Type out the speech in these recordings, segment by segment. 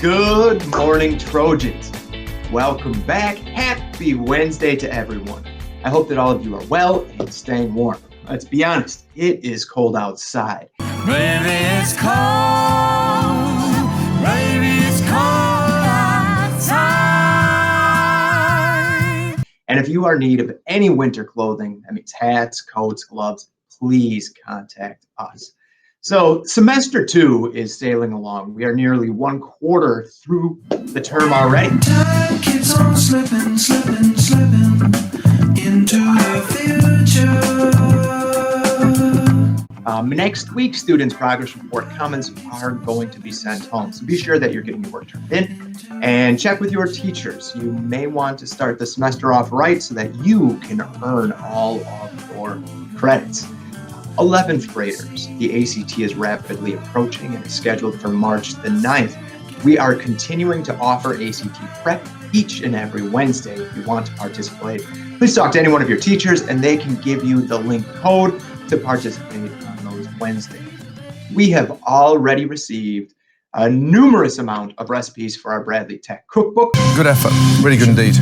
Good morning, Trojans. Welcome back. Happy Wednesday to everyone. I hope that all of you are well and staying warm. Let's be honest, it is cold outside. Baby, it's cold. Baby, it's cold outside. And if you are in need of any winter clothing, that means hats, coats, gloves, please contact us. So semester 2 is sailing along. We are nearly 1/4 through the term already. Time keeps on slipping into the future. Next week, students' progress report comments are going to be sent home. So be sure that you're getting your work turned in and check with your teachers. You may want to start the semester off right so that you can earn all of your credits. 11th graders, the ACT is rapidly approaching and is scheduled for March the 9th. We are continuing to offer ACT prep each and every Wednesday. If you want to participate, please talk to any one of your teachers and they can give you the link code to participate on those Wednesdays. We have already received a numerous amount of recipes for our Bradley Tech cookbook. Good effort, really good indeed.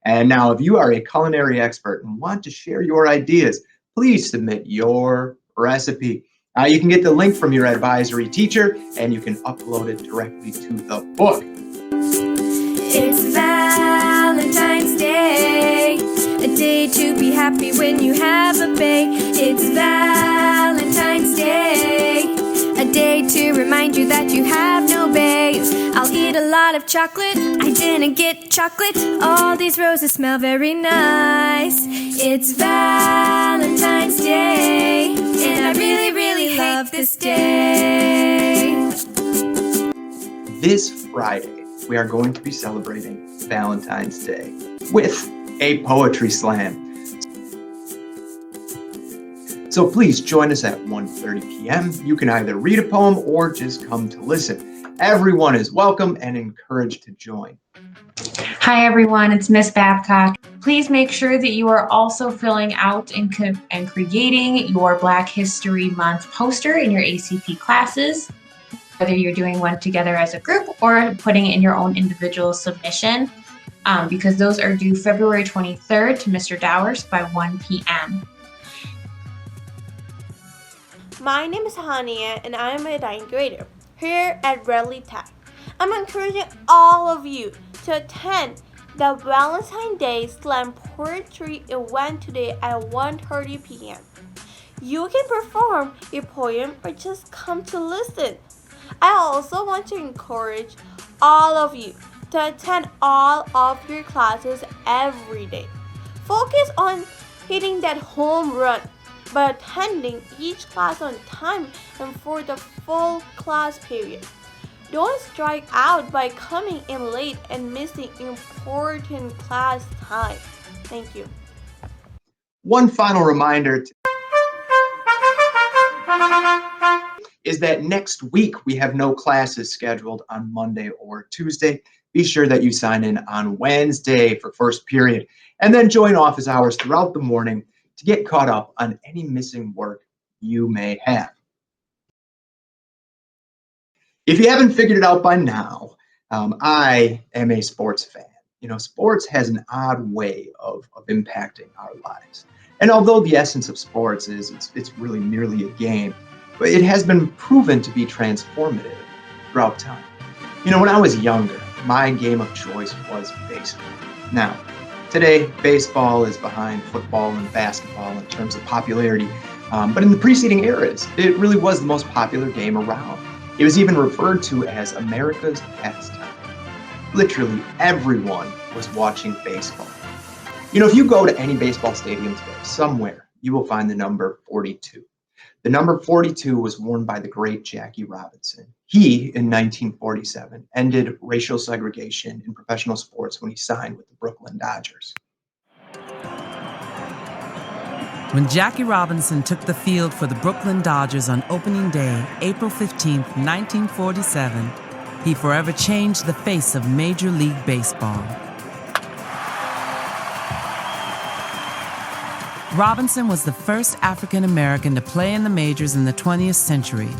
And now if you are a culinary expert and want to share your ideas, please submit your recipe. You can get the link from your advisory teacher and you can upload it directly to the book. It's Valentine's Day, a day to be happy when you have a bae. It's Valentine's Day, a day to remind you that you have no baes. I'll eat a lot of chocolate, I didn't get chocolate. All these roses smell very nice. It's Valentine's Day, and I really, really love this day. This Friday, we are going to be celebrating Valentine's Day with a poetry slam. So please join us at 1:30 p.m. You can either read a poem or just come to listen. Everyone is welcome and encouraged to join. Hi everyone, it's Miss Babcock. Please make sure that you are also filling out and creating your Black History Month poster in your ACP classes, whether you're doing one together as a group or putting it in your own individual submission, because those are due February 23rd to Mr. Dowers by 1 p.m. My name is Hania and I am a 9th grader here at Bradley Tech. I'm encouraging all of you to attend the Valentine's Day Slam Poetry event today at 1:30 p.m. You can perform a poem or just come to listen. I also want to encourage all of you to attend all of your classes every day. Focus on hitting that home run by attending each class on time and for the full class period. Don't strike out by coming in late and missing important class time. Thank you. One final reminder is that next week we have no classes scheduled on Monday or Tuesday. Be sure that you sign in on Wednesday for first period and then join office hours throughout the morning to get caught up on any missing work you may have. If you haven't figured it out by now, I am a sports fan. You know, sports has an odd way of impacting our lives. And although the essence of sports is it's really merely a game, but it has been proven to be transformative throughout time. You know, when I was younger, my game of choice was baseball. Now, today, baseball is behind football and basketball in terms of popularity. But in the preceding eras, it really was the most popular game around. It was even referred to as America's pastime. Literally everyone was watching baseball. You know, if you go to any baseball stadium today, somewhere, you will find the number 42. The number 42 was worn by the great Jackie Robinson. He, in 1947, ended racial segregation in professional sports when he signed with the Brooklyn Dodgers. When Jackie Robinson took the field for the Brooklyn Dodgers on opening day, April 15, 1947, he forever changed the face of Major League Baseball. Robinson was the first African American to play in the majors in the 20th century,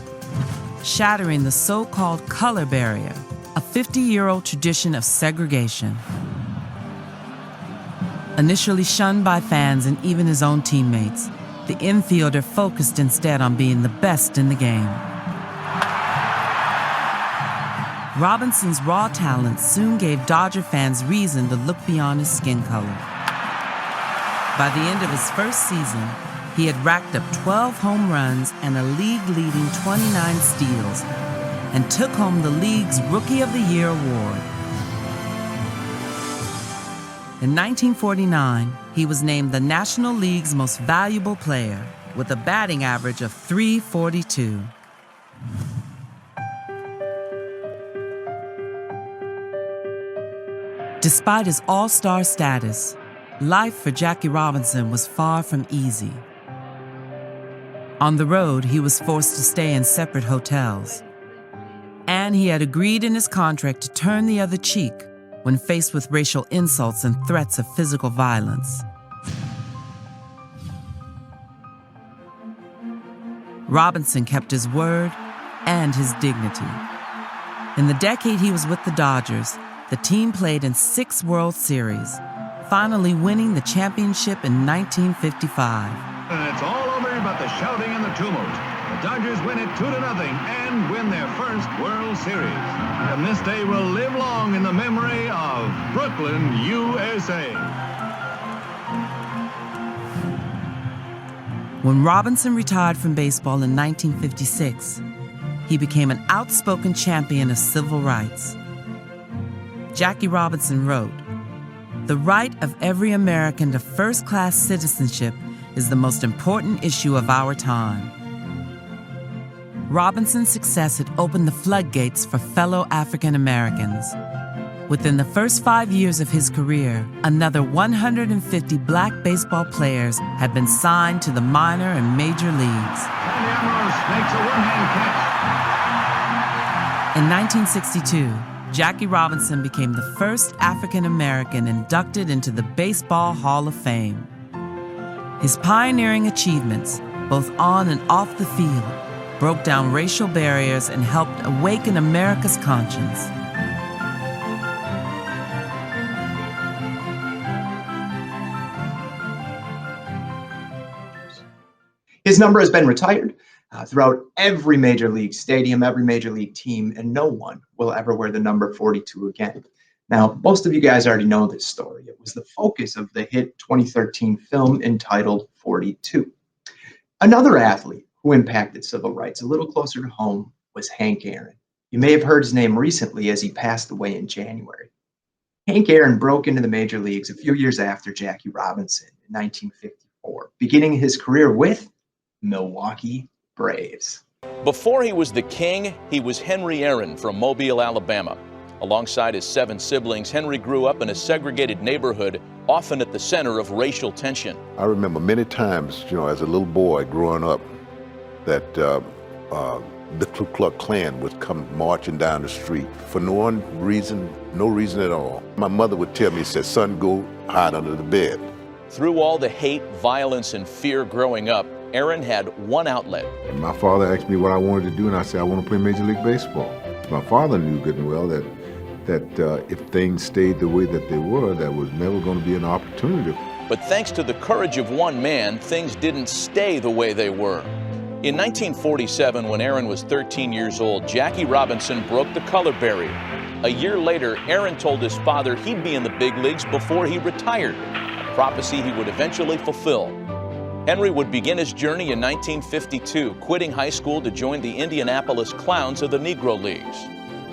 shattering the so-called color barrier a 50-year-old tradition of segregation. Initially shunned by fans and even his own teammates, the infielder focused instead on being the best in the game. Robinson's raw talent soon gave Dodger fans reason to look beyond his skin color. By the end of his first season, he had racked up 12 home runs and a league-leading 29 steals, and took home the league's Rookie of the Year award. In 1949, he was named the National League's most valuable player with a batting average of .342. Despite his all-star status, life for Jackie Robinson was far from easy. On the road, he was forced to stay in separate hotels. And he had agreed in his contract to turn the other cheek when faced with racial insults and threats of physical violence. Robinson kept his word and his dignity. In the decade he was with the Dodgers, the team played in 6 World Series, finally winning the championship in 1955. And it's all over but the shouting and the tumult. The Dodgers win it 2-0 and win their first World Series. And this day will live long in the memory of Brooklyn, USA. When Robinson retired from baseball in 1956, he became an outspoken champion of civil rights. Jackie Robinson wrote, "The right of every American to first-class citizenship is the most important issue of our time." Robinson's success had opened the floodgates for fellow African Americans. Within the first 5 years of his career, another 150 black baseball players had been signed to the minor and major leagues. And the Ambrose makes a one-hand catch. In 1962, Jackie Robinson became the first African American inducted into the Baseball Hall of Fame. His pioneering achievements, both on and off the field, broke down racial barriers and helped awaken America's conscience. His number has been retired throughout every major league stadium, every major league team, and no one will ever wear the number 42 again. Now, most of you guys already know this story. It was the focus of the hit 2013 film entitled 42. Another athlete who impacted civil rights a little closer to home was Hank Aaron. You may have heard his name recently as he passed away in January. Hank Aaron broke into the major leagues a few years after Jackie Robinson in 1954, beginning his career with Milwaukee Braves. Before he was the king, he was Henry Aaron from Mobile, Alabama. Alongside his 7 siblings, Henry grew up in a segregated neighborhood, often at the center of racial tension. I remember many times, as a little boy growing up, that the Ku Klux Klan would come marching down the street for no reason at all. My mother would tell me, said, "Son, go hide under the bed." Through all the hate, violence, and fear growing up, Aaron had one outlet. And my father asked me what I wanted to do, and I said, "I want to play Major League Baseball." My father knew good and well that if things stayed the way that they were, there was never going to be an opportunity. But thanks to the courage of one man, things didn't stay the way they were. In 1947, when Aaron was 13 years old, Jackie Robinson broke the color barrier. A year later, Aaron told his father he'd be in the big leagues before he retired, a prophecy he would eventually fulfill. Henry would begin his journey in 1952, quitting high school to join the Indianapolis Clowns of the Negro Leagues.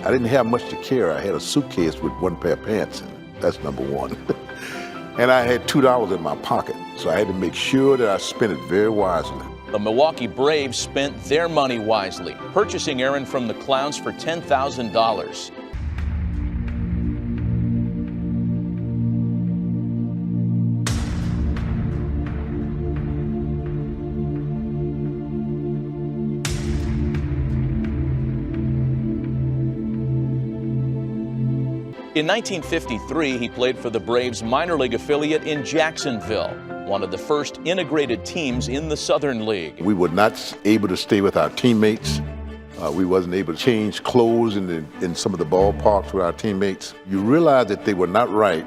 I didn't have much to carry. I had a suitcase with one pair of pants in it. That's number one. And I had $2 in my pocket, so I had to make sure that I spent it very wisely. The Milwaukee Braves spent their money wisely, purchasing Aaron from the Clowns for $10,000. In 1953, he played for the Braves' minor league affiliate in Jacksonville, one of the first integrated teams in the Southern League. We were not able to stay with our teammates. We wasn't able to change clothes in some of the ballparks with our teammates. You realized that they were not right,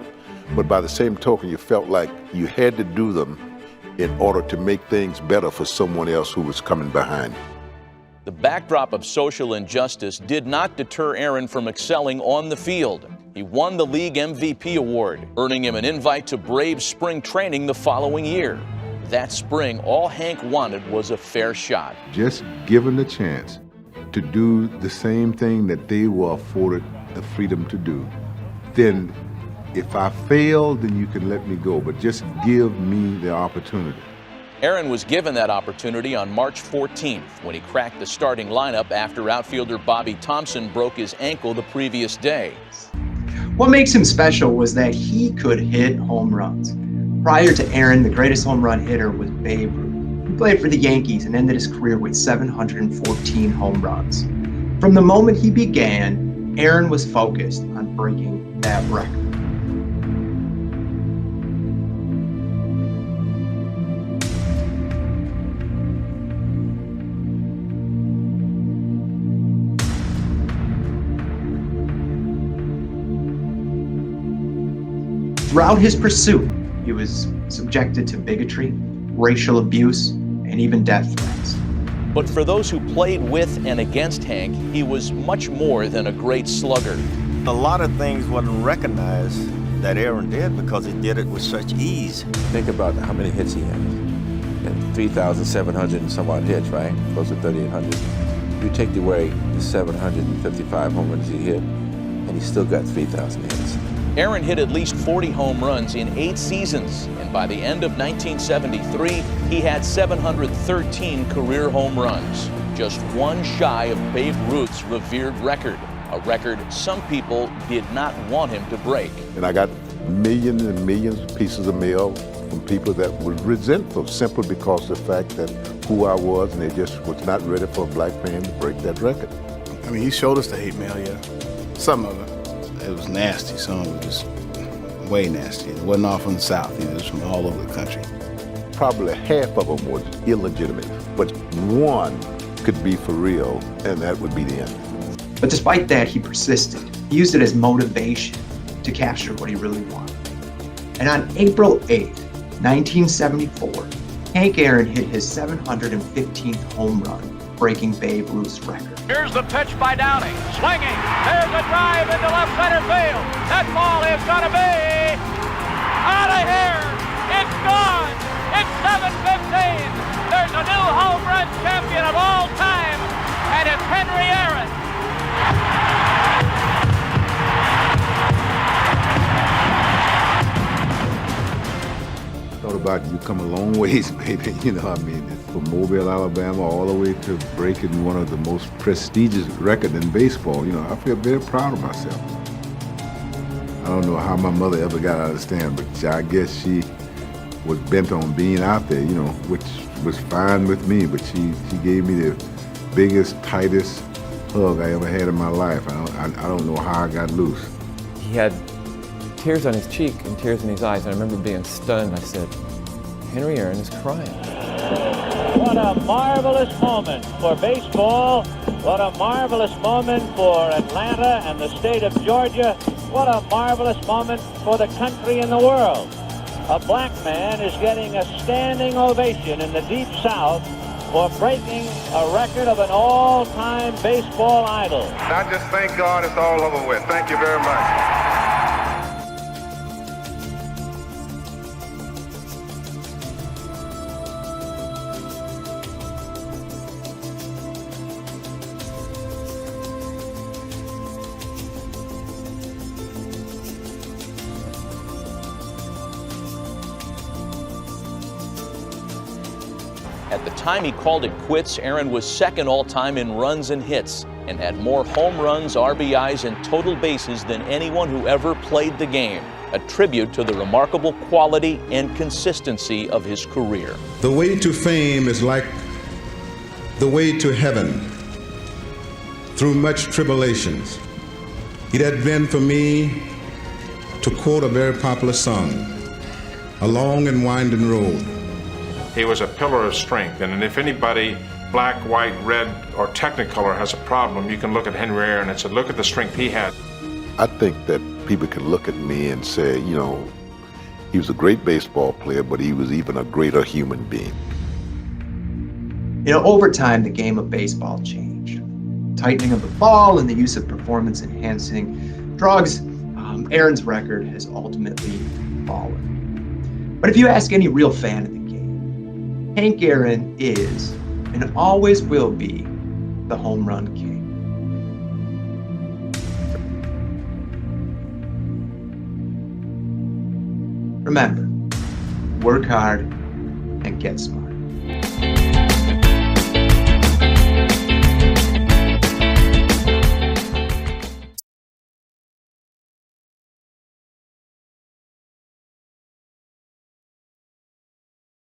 but by the same token, you felt like you had to do them in order to make things better for someone else who was coming behind. The backdrop of social injustice did not deter Aaron from excelling on the field. He won the league MVP award, earning him an invite to Braves spring training the following year. That spring, all Hank wanted was a fair shot. Just given the chance to do the same thing that they were afforded the freedom to do, then if I fail, then you can let me go, but just give me the opportunity. Aaron was given that opportunity on March 14th when he cracked the starting lineup after outfielder Bobby Thompson broke his ankle the previous day. What makes him special was that he could hit home runs. Prior to Aaron, the greatest home run hitter was Babe Ruth. He played for the Yankees and ended his career with 714 home runs. From the moment he began, Aaron was focused on breaking that record. Throughout his pursuit, he was subjected to bigotry, racial abuse, and even death threats. But for those who played with and against Hank, he was much more than a great slugger. A lot of things wasn't recognized that Aaron did because he did it with such ease. Think about how many hits he had. And 3,700 and some odd hits, right? Close to 3,800. You take away the 755 home runs he hit, and he still got 3,000 hits. Aaron hit at least 40 home runs in 8 seasons, and by the end of 1973, he had 713 career home runs, just one shy of Babe Ruth's revered record, a record some people did not want him to break. And I got millions and millions of pieces of mail from people that were resentful simply because of the fact that who I was, and they just was not ready for a black man to break that record. I mean, he showed us the hate mail, yeah. Some of it. It was nasty. Some of it was just way nasty. It wasn't all from the South. It was from all over the country. Probably half of them was illegitimate, but one could be for real, and that would be the end. But despite that, he persisted. He used it as motivation to capture what he really wanted. And on April 8, 1974, Hank Aaron hit his 715th home run, breaking Babe Ruth's record. Here's the pitch by Downing, swinging. There's a drive into left center field. That ball is going to be out of here. It's gone. It's 7:15. There's a new home run champion of all time, and it's Henry Aaron. Thought about you come a long ways, baby. You know, I mean, from Mobile, Alabama, all the way to breaking one of the most prestigious records in baseball. You know, I feel very proud of myself. I don't know how my mother ever got to understand, but I guess she was bent on being out there, you know, which was fine with me, but she gave me the biggest, tightest hug I ever had in my life. I don't know how I got loose. He had tears on his cheek and tears in his eyes, and I remember being stunned. I said, Henry Aaron is crying. What a marvelous moment for baseball. What a marvelous moment for Atlanta and the state of Georgia. What a marvelous moment for the country and the world. A black man is getting a standing ovation in the Deep South for breaking a record of an all-time baseball idol. I just thank God it's all over with. Thank you very much. At the time he called it quits, Aaron was second all-time in runs and hits and had more home runs, RBIs, and total bases than anyone who ever played the game, a tribute to the remarkable quality and consistency of his career. The way to fame is like the way to heaven, through much tribulations. It had been for me, to quote a very popular song, a long and winding road. He was a pillar of strength, and if anybody black, white, red, or Technicolor has a problem, you can look at Henry Aaron and say, look at the strength he had. I think that people can look at me and say, you know, he was a great baseball player, but he was even a greater human being. You know, over time, the game of baseball changed. Tightening of the ball and the use of performance-enhancing drugs, Aaron's record has ultimately fallen. But if you ask any real fan of the game, Hank Aaron is and always will be the home run king. Remember, work hard and get smart.